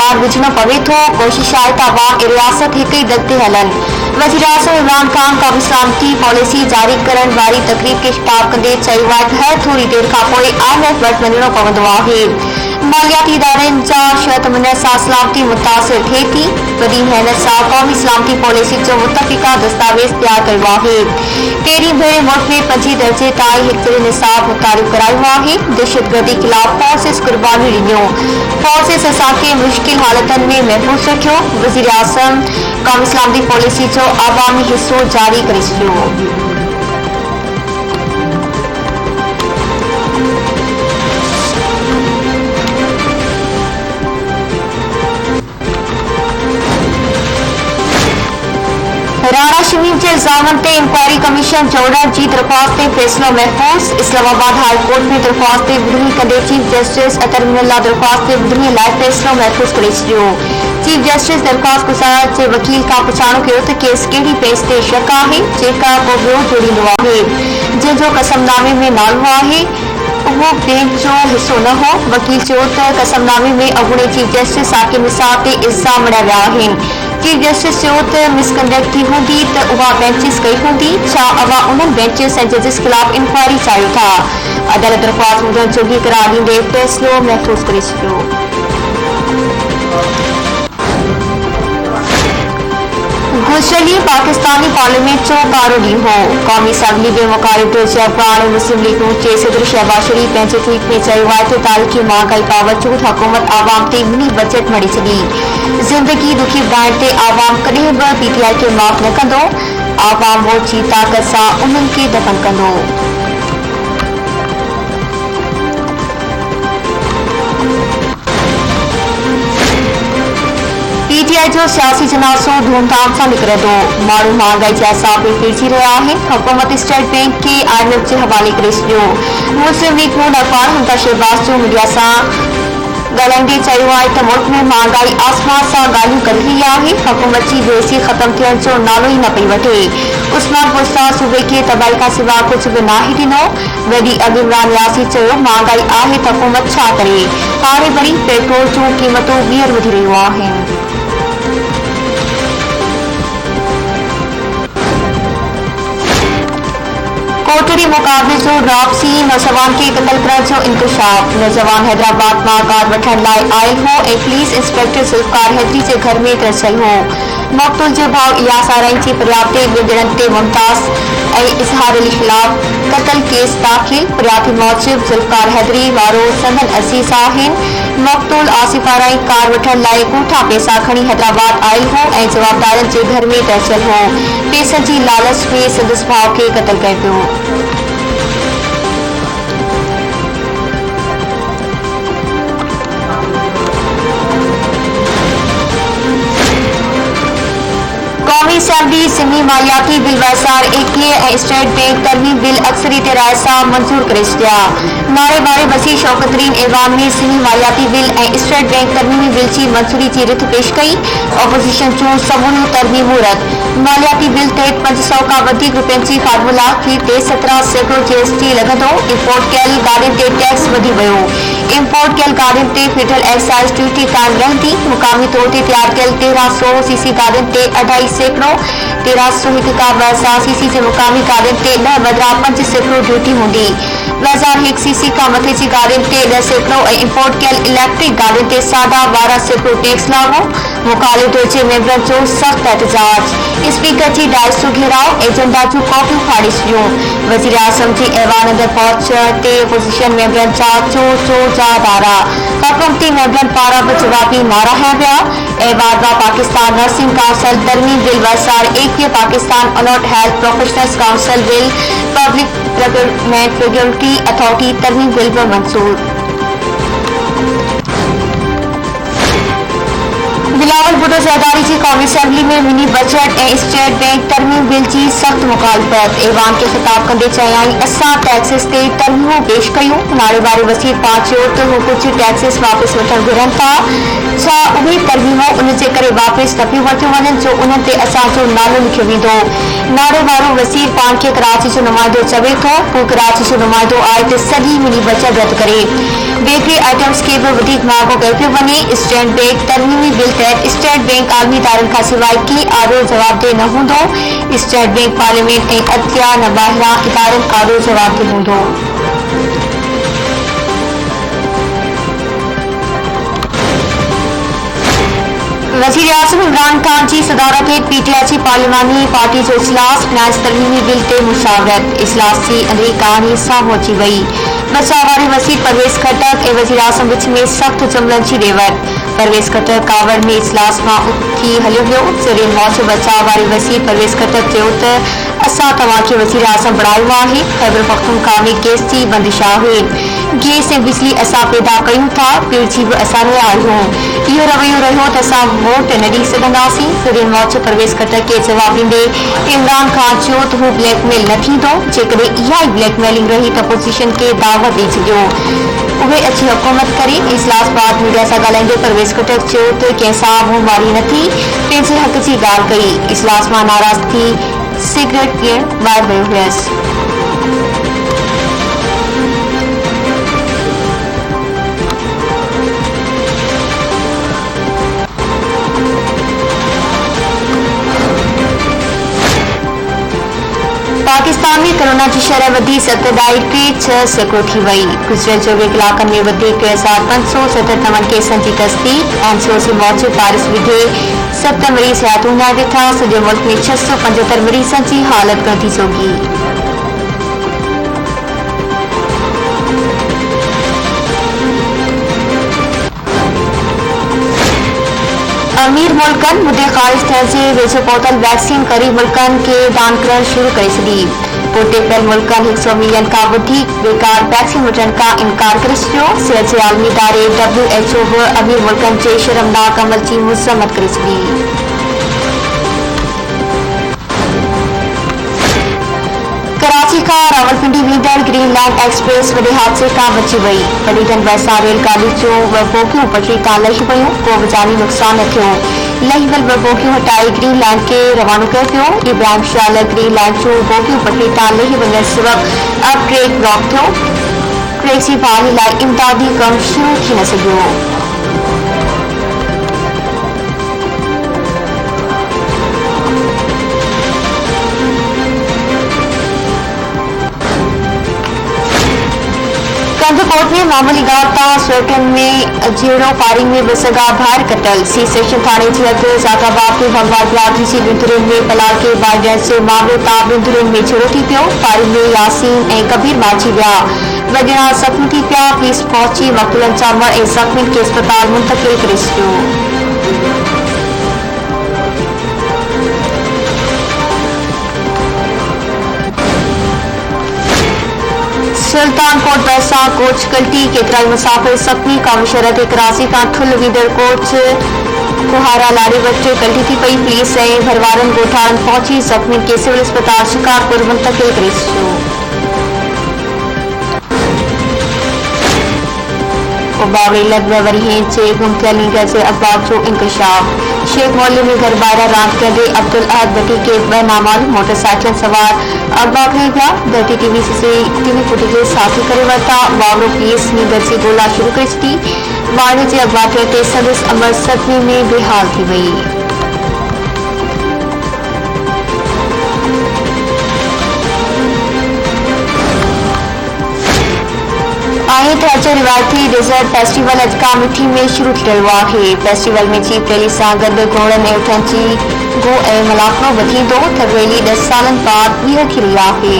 बुनियाद विझणो पवे थो। कोशिश आहे त अवाम रियासत हिक ई दग ते हलन। वज़ीर आज़म इमरान खान कौमी सलामती पॉलिसी जारी करण वारी तकरीर खे खिताब कंदे चयो आहे त हर थोरी देर खां पोइ IMF वटि वञणो पवंदो आहे। मालियाती इदारनि जा शतमन सां सलामती मुतासिर थिए थी। वॾी महिनत सां क़ौमी सलामती पॉलिसी जो मुतफ़िक़ा दस्तावेज़ तयारु कयो आहे। तेरहीं भेरे मुल्क में 5 दर्जे ताईं हिकु निसाब मुतारिफ़ करायो आहे। दहशतगर्दी ख़िलाफ़ फोर्सिस क़ुर्बानी ॾिनियूं। फोर्सिस असांखे मुश्किल हालतनि में महफ़ूज़ रखियो। वज़ीर आज़म क़ौमी सलामती पॉलिसी जो अवामी हिस्सो जारी करे छॾियो। राणा शमीम के इल्जामन ते इंक्वायरी कमीशन जोड़ण जी दरख्वास्त ते फ़ैसिलो महफ़ूज़। इस्लामाबाद हाई कोर्ट में दरख्वास्त ते ॿुधणी कंदे चीफ जस्टिस अतर मिनल्ला दरख्वास्त ते ॿुधणी लाइ फ़ैसिलो महफ़ूज़ करे छॾियो। चीफ जस्टिस दरख्वास्त गुज़ार जे वकील खां पुछाणो कयो त केस कहिड़ी पेज ते शक आहे जेका को ॿियो जोड़ींदो आहे, जंहिंजो कसमनामे में नालो आहे उहो बेंच जो हिस्सो न हो। वकील चयो त कसमनामे में अॻूणे चीफ जस्टिस साकिब निसार ते इल्ज़ाम मढ़िया विया आहिनि। चीफ जस्टिस चयो त मिसकंडक्ट थी हूंदी त उहा बेंचिस कई हूंदी। छा अवां उन्हनि बेंचिस ऐं जजिस ख़िलाफ़ इंक्वायरी चाहियो था? अदालत दरख्वास्त ॿुधण जोगी करार ॾींदे फ़ैसिलो महफ़ूज़ करे छॾियो। गुज़िरियल पाकिस्तानी पार्लियामेंट जो कारो ॾींहुं हो। क़ौमी असम्बली में मुख़ालिफ़ जे अफ़गान मुस्लिम लीग जे सदर शहबाज शरीफ़ पंहिंजे ट्वीट में चयो आहे त तारीख़ी महांगाई बावजूद हुकूमत आवाम ते मिनी बजट मड़ी छॾी। ज़िंदगी दुखी बणाइण ते आवाम कॾहिं बि PTI खे माफ़ न कंदो। आवाम वोट जी ताक़त सां उन्हनि खे दफ़न कंदो। PTI जो सियासी जनाज़ो धूमधाम सां निकिरंदो। माण्हू महांगाई जा असाब फिरजी रहिया आहिनि। हुकूमत स्टेट बैंक खे IMF जे हवाले करे छॾियो। मुस्लिम लीग नून अख़बार हमता शहबाज जो मीडिया सां ॻाल्हाईंदे चयो आहे त मुल्क में महांगाई आसमान सां ॻाल्हियूं करे रही आहे। हुकूमत जी बेइज़ती ख़त्म थियण जो नालो ई न पई वठे। उस्मान बुज़दार सूबे खे तबाही खां सवाइ कुझु बि नाहे ॾिनो। वॾी अॻु इमरान यासी चयो महांगाई आहे त हुकूमत छा करे। हाणे वरी पेट्रोल जूं क़ीमतूं ॿीहर वधी रहियूं आहिनि। कोटड़ी मुक़ाबले जो वापसी नौजवान के कत्ल करण जो इंकशाफ। नौजवान हैदराबाद मां कार वठण लाइ आयल हो ऐं पुलिस इंस्पेक्टर ज़ुल्फ़कार हैदरी जे घर में तरसियल हो। मक़तूल जो भाउ इयास आराइन जी फरियाद ते ॿिनि ॼणनि ते मुमताज़ ऐं इज़हार अली ख़िलाफ़ क़त्ल केस दाख़िल। फरियादी मूजिब ज़ुल्फ़कार हैदरी वारो संदन अज़ीज़ आहिनि। मक़तूल आसिफ आराइन कार वठण लाइ ॻूठा पैसा खणी हैदराबाद आयल हो ऐं जवाबदारनि जे घर में तरसियल हो। पैसनि जी लालच में संदसि भाउ खे क़त्ल कयो पियो। क़ौमी असम्बली सिंधी मालियाती बिल 2021 ऐं स्टेट बैंक तरमीम बिल अक्सरियत राय सां मंज़ूर करे छॾिया। नारे बारे वसीर शौकत तरीन ऐवान में सिंधी मालियाती बिल ऐं स्टेट बैंक तरमीमी बिल जी मंज़ूरी जी रिथ पेश कई। ऑपोज़िशन जूं समूरियूं तरमीमूं रद्द। मालियाती बिल तहत 500 खां वधीक रुपयनि जी फार्मूला फी ते 17% GST लॻंदो। इम्पोर्ट कयल गाॾियुनि ते टैक्स वधी वियो। इम्पोर्ट कयल गाॾियुनि ते फेडरल एक्साइज़ ड्यूटी क़ाइमु रहंदी। मुक़ामी तौर ते तयारु कयल 1300 CC गाॾियुनि ते 2.5%, 1301 खां 2000 CC जे मुक़ामी गाॾियुनि ते 10 बदिरां 5% ड्यूटी हूंदी। 2001 CC खां मथे जी गाॾियुनि ते 10% ऐं इम्पोर्ट कयल इलेक्ट्रिक गाॾियुनि ते 12.5% टैक्स लाॻू। मुख़ालिफ़ धिर जे मेंबरनि जो सख़्त एहतजाज। स्पीकर जी डायस जो घेराव। एजेंडा जूं कॉपियूं फाड़े छॾियूं। वज़ीर आज़म जे ऐवान अंदरि पहुचण ते अपोज़िशन मेंबरनि जा चोर जा नारा। हुकूमती मेंबरनि पारां बि जवाबी नारा हंया विया। ऐवान मां पाकिस्तान नर्सिंग काउंसिल तरमीम bill 2021, Pakistan allied health professionals council bill, public procurement regulatory authority तरमीम बिल बि मंज़ूर। बिलावल भुट्टो ज़रदारी जी क़ौमी असम्बली में मिनी बजट ऐं स्टेट बैंक तरमीम बिल जी सख़्त मुख़ालिफ़त। ऐवान खे ख़िताब कंदे चयाईं असां टैक्सिस ते तरमीमूं पेश कयूं। नारे वारे वसीर पाण चयो त हू कुझु टैक्सिस वापसि वठणु घुरनि था। छा उहे तरमीमूं उन जे करे वापसि न पियूं वठियूं वञनि जो उन्हनि ते असांजो नालो लिखियो वेंदो। नारे वारो वसीर पाण खे कराची जो नुमाइंदो चवे थो। हू कराची जो नुमाइंदो आहे त सॼी मिनी बजट रद्द करे। बेकरी आइटम्स के बि वधीक महांगो कयो पियो वञे। स्टेट बैंक तरमीमी बिल तहत स्टेट बैंक आलमी इदारनि खां सवाइ के आरो जवाबदेह न हूंदो। स्टेट बैंक पार्लियामेंट ऐं अदलिया न ॿाहिरां इदारनि आरो जवाबदेह हूंदो। वज़ीर आज़म इमरान खान जी सदारत हेठि पीटीआई जी पार्लिमानी पार्टी जो इजलास फिनांस तरमीमी बिल ते मुशावरत। इजलास जी अंदरी कहानी साम्हूं अची वई। बचाव वारे वज़ीर परवेज़ खट्टर ऐं वज़ीर आज़म विच में सख़्त जुमलनि जी रेवत। परवेज़ खट्टर कावड़ में इजलास मां उथी हलियो वियो। ज़रिए मौज बचाव वारे वज़ीर परवेज़ खट्टर चयो त असां तव्हांखे वज़ीर आज़म बणायो आहे। खैबर पख्तूनख्वा में गैस जी बंदिश आहे। गैस ऐं बिजली असां पैदा कयूं था, पिणिजी बि असां रहिया आहियूं। इहो रवैयो रहियो त असां वोट न ॾेई सघंदासीं। ज़रिए मौज परवेज़ खट्टर खे जवाब ॾींदे इमरान खान चयो त हू ब्लैकमेल न थींदो। जेकॾहिं इहा ई ब्लैकमेलिंग रही त अपोज़िशन खे दावत ॾेई छॾियो, उहे अची हुकूमत करे। इजलास बाद मीडिया सां ॻाल्हाईंदे परवेज़ खट्टर चयो त कंहिं सां मुंहवारी न थी, पंहिंजे हक़ जी ॻाल्हि कई। इजलास मां नाराज़ थी सिगरेट पीअण ॿाहिरि वियो हुयसि। पाकिस्तान में कोरोना की शरह वधी 7.6 सैकड़ो थी वई। गुज़िरियल 24 कलाकनि में वधीक 2557 केसनि जी तस्दीक। एनसीओसी मौजूद वायरस विधे 7 मरीज़ हयात विञाए ॾिठा। सॼे मुल्क में 675 मरीज़नि जी हालत गंदी जोगी। अमीर मुल्कनि मुदे ख़ारिज थियण जे वेझो पहुतल वैक्सीन ग़रीब मुल्कनि खे दान करणु शुरू करे छॾी। पोटे पियल मुल्कनि 100 मिलियन खां वधीक बेकार वैक्सीन वठण खां इनकार करे छॾियो। सिहत जे आलमी इदारे WHO बि अमीर मुल्कनि जे शर्मनाक अमल जी मज़म्मत करे छॾी। कराची खां रावलपिंडी वेंदड़ ग्रीन लाइन एक्सप्रेस वॾे हादसे खां बची वई। पलीडन भरिसां रेलगाॾी जूं ॿ बोगियूं पटरी तां लही पयूं। को बि जानी नुक़सान न थियो। लहियल 2 बोगियूं हटाए ग्रीन लाइन खे रवानो कयो पियो। इब्राहिम शाह ग्रीन लाइन जूं बोगियूं पटरी तां लही वञण सबबि अब ट्रैक ब्लॉक थियो। ट्रैक जी बहाली लाइ इमदादी कमु शुरू थी न सघियो। कंदकोट में मामूली गांव तां स्वेटन में जीरो फायरिंग में बसगा भार कतल। सी सेक्शन थाने जी हद ज़ाकाबाद के भगवान बिरादरी जी बिंदुरनि में पलाल के बाइडेंस जे मामले तां बिंदुरनि में झेड़ो थी पियो। फायरिंग में यासीन ऐं कबीर मारिजी विया। वॾणा ज़ख़्मी थी पिया। पुलिस पहुची मक़तूलनि जा मड़ ऐं ज़ख़्मियुनि खे अस्पताल मुंतक़िल करे छॾियो। सुल्तानकोट भरिसां कोच कल्टी। केतिरा ई मुसाफ़िर ज़ख़्मी। क़ौमी शहर कराची तां ठुल वेंदड़ कोच कुहारा लाड़े वटि कल्टी थी पई। पुलिस ऐं भरवारनि ॻोठाणनि पहुची ज़ख़्मियुनि खे सिविल अस्पताल शिकारपुर मुंतक़िल करे छॾियो। उबावड़ी लॻभॻ वरी जे गुम थियल लीडर जे अख़बार जो इंकशाफ। शेख मोहल्ले में घर ॿाहिरां रांदि कंदे अब्दुल अहद भट्टी खे 2 नामालूम मोटरसाइकिल सवार अगवा कई विया। धरती टीवी CCTV फुटेज हासिल करे वरिता। वावड़ो पुलिस लीडर जी ॻोल्हा शुरू करे छॾी। वाड़े जे अगवा थियल ते संदसि अमर सदमे में बेहाल थी वई। अॼु रिवायती डेज़र्ट फेस्टिवल अॼु खां मिठी में शुरू थी रहियो आहे। फेस्टिवल में जीप रैली सां गॾु घोड़नि ऐं ऊठनि जी गो ऐं मलाखनो वधींदो। थदि रैली 10 सालनि बाद ॿीहर थी रही आहे।